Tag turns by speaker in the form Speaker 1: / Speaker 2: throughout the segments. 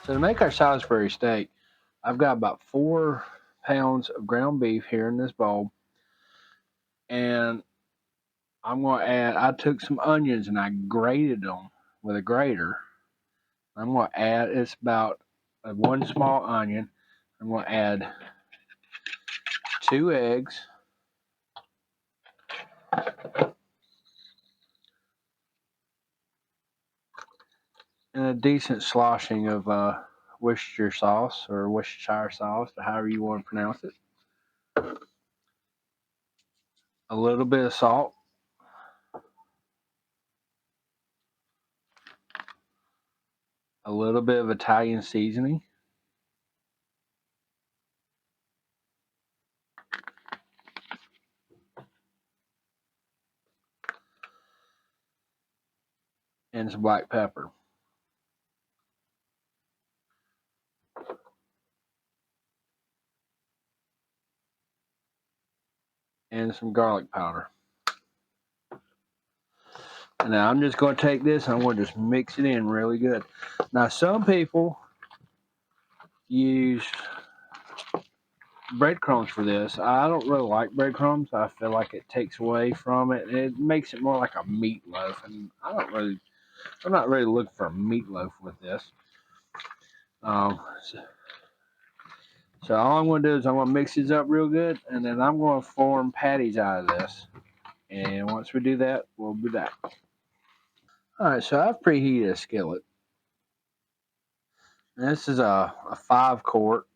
Speaker 1: So to make our Salisbury steak, I've got about 4 pounds of ground beef here in this bowl, and I'm going to add. I took some onions and I grated them with a grater. I'm going to add. It's about one small onion. I'm going to add 2 eggs, and a decent sloshing of Worcestershire sauce or Worcestershire sauce, however you want to pronounce it. A little bit of salt, a little bit of Italian seasoning, and some black pepper. And some garlic powder. And now I'm just going to take this and I'm going to just mix it in really good. Now, some people use breadcrumbs for this. I don't really like breadcrumbs. I feel like it takes away from it. It makes it more like a meatloaf, and I'm not really looking for a meatloaf with this. Um, so, so all I'm going to do is I'm going to mix these up real good, and then I'm going to form patties out of this. And once we do that, we'll be back. All right, so I've preheated a skillet. This is a 5-quart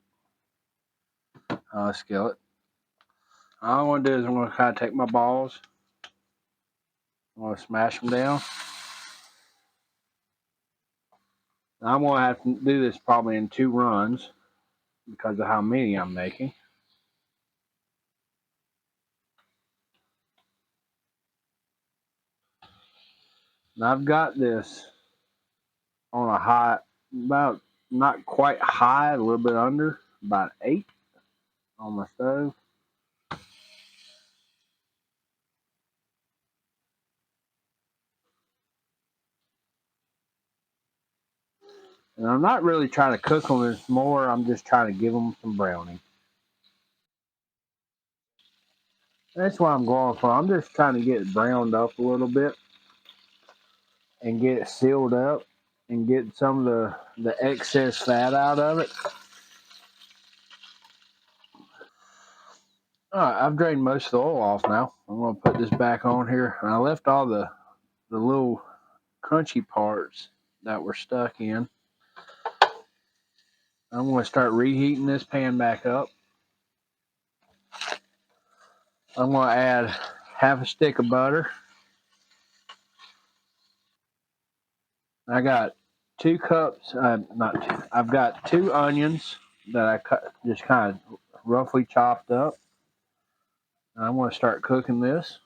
Speaker 1: skillet. All I'm going to do is I'm going to kind of take my balls. I'm going to smash them down. Now I'm going to have to do this probably in 2 runs because of how many I'm making. Now I've got this on a high, about not quite high, a little bit under, about 8 on my stove. And I'm not really trying to cook them. It's more I'm just trying to give them some browning. That's what I'm going for. I'm just trying to get it browned up a little bit and get it sealed up and get some of the excess fat out of it. All right, I've drained most of the oil off now. I'm going to put this back on here. And I left all the little crunchy parts that were stuck in. I'm going to start reheating this pan back up. I'm going to add half a stick of butter. I got 2 cups, not two, I've got 2 onions that I cut, just kind of roughly chopped up. And I'm going to start cooking this.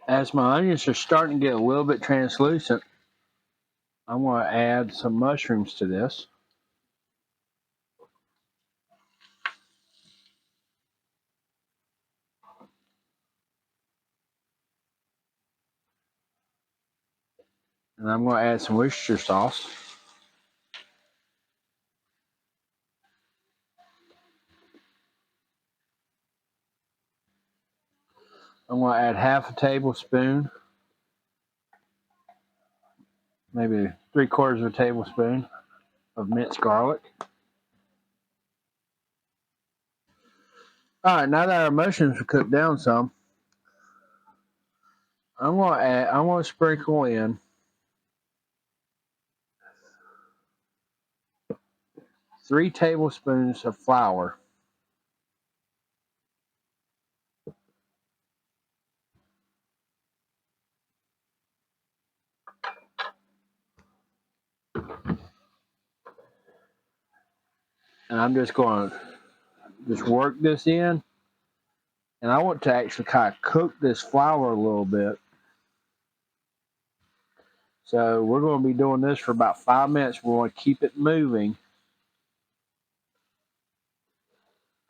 Speaker 1: As my onions are starting to get a little bit translucent, I'm going to add some mushrooms to this. And I'm going to add some Worcestershire sauce. I'm going to add half a tablespoon, maybe 3/4 of a tablespoon of minced garlic. All right, now that our mushrooms are cooked down some, I'm going to sprinkle in 3 tablespoons of flour. And I'm just going to just work this in. And I want to actually kind of cook this flour a little bit. So we're going to be doing this for about 5 minutes. We're going to keep it moving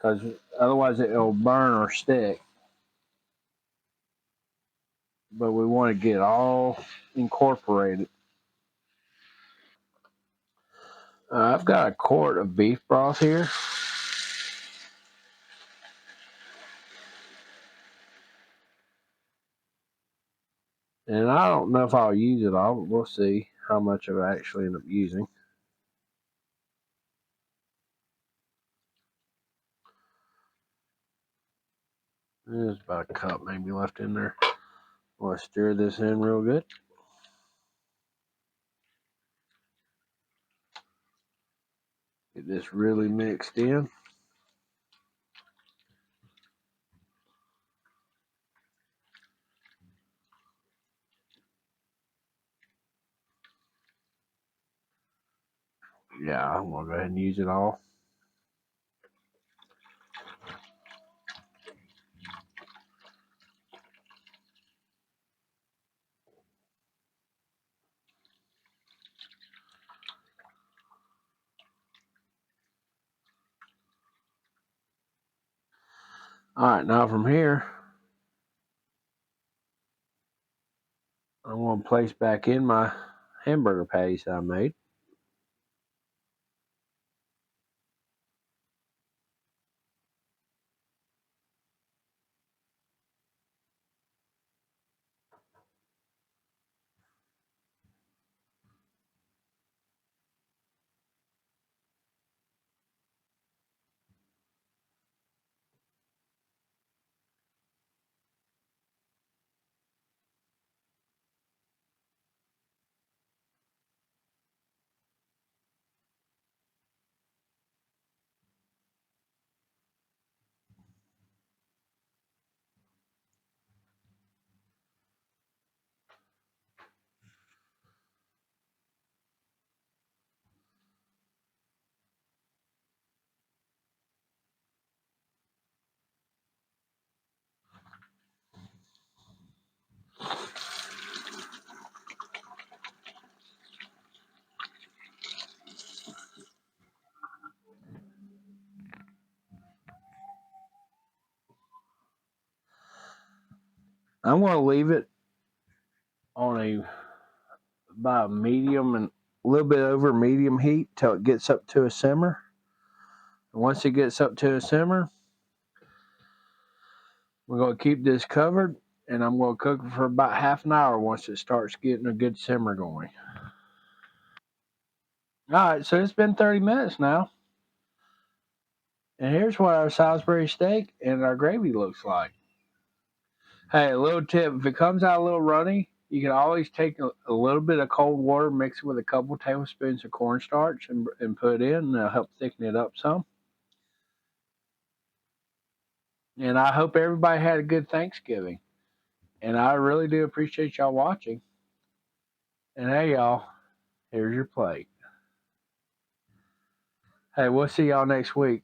Speaker 1: because otherwise it'll burn or stick. But we want to get all incorporated. I've got a quart of beef broth here. And I don't know if I'll use it all, but we'll see how much of it I actually end up using. There's about a cup maybe left in there. I'm going to stir this in real good. Get this really mixed in. Yeah, I'm going to go ahead and use it all. All right, now from here, I'm going to place back in my hamburger patties that I made. I'm going to leave it on about a medium and a little bit over medium heat till it gets up to a simmer. And once it gets up to a simmer, we're going to keep this covered, and I'm going to cook it for about half an hour once it starts getting a good simmer going. All right, so it's been 30 minutes now. And here's what our Salisbury steak and our gravy looks like. Hey, a little tip, if it comes out a little runny, you can always take a little bit of cold water, mix it with a couple tablespoons of cornstarch, and put it in, and it'll help thicken it up some. And I hope everybody had a good Thanksgiving. And I really do appreciate y'all watching. And hey, y'all, here's your plate. Hey, we'll see y'all next week.